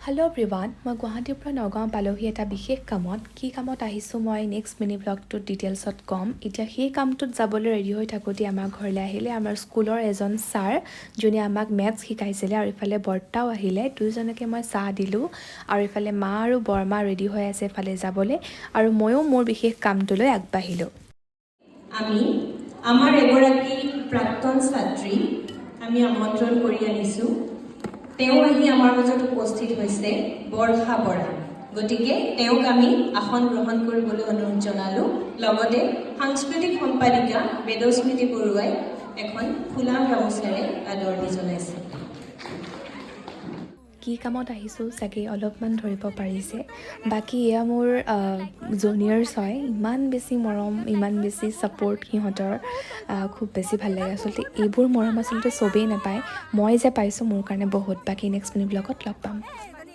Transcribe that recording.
Hello' everyone, মই গুৱাহাটীৰ পৰা নগাঁও পালোহি এটা বিশেষ কামত। কি কামত আহিছোঁ মই নেক্সট মিনি ব্লগটোত ডিটেইলছত ক'ম। এতিয়া সেই কামটোত যাবলৈ ৰেডি হৈ থাকোঁতে আমাৰ ঘৰলৈ আহিলে আমাৰ স্কুলৰ এজন ছাৰ, যোনে আমাক মেথছ শিকাইছিলে, আৰু ইফালে বৰ্তাও আহিলে। দুয়োজনকে মই চাহ দিলোঁ আৰু ইফালে মা আৰু বৰমা ৰেডি হৈ আছে এফালে যাবলৈ, আৰু ময়ো মোৰ বিশেষ কামটোলৈ আগবাঢ়িলোঁ। আমি আমাৰ এগৰাকী প্ৰাক্তন ছাত্ৰী আমি আমন্ত্ৰণ কৰি আনিছোঁ। তেওঁ আহি আমাৰ মাজত উপস্থিত হৈছে বৰ্ষা বৰা। গতিকে তেওঁক আমি আসন গ্ৰহণ কৰিবলৈ অনুৰোধ জনালোঁ। লগতে সাংস্কৃতিক সম্পাদিকা বেদস্মিতি বৰুৱাই এখন ফুলা গামোচাৰে আদৰণি জনাইছে। কি কামত আহিছোঁ চাগে অলপমান ধৰিব পাৰিছে। বাকী এয়া মোৰ জুনিয়ৰ্ছ হয়, ইমান বেছি মৰম, ইমান বেছি ছাপোৰ্ট সিহঁতৰ, খুব বেছি ভাল লাগে। আচলতে এইবোৰ মৰম আচলতে চবেই নাপায়, মই যে পাইছোঁ মোৰ কাৰণে বহুত। বাকী নেক্সট মিনি ব্লগত লগ পাম।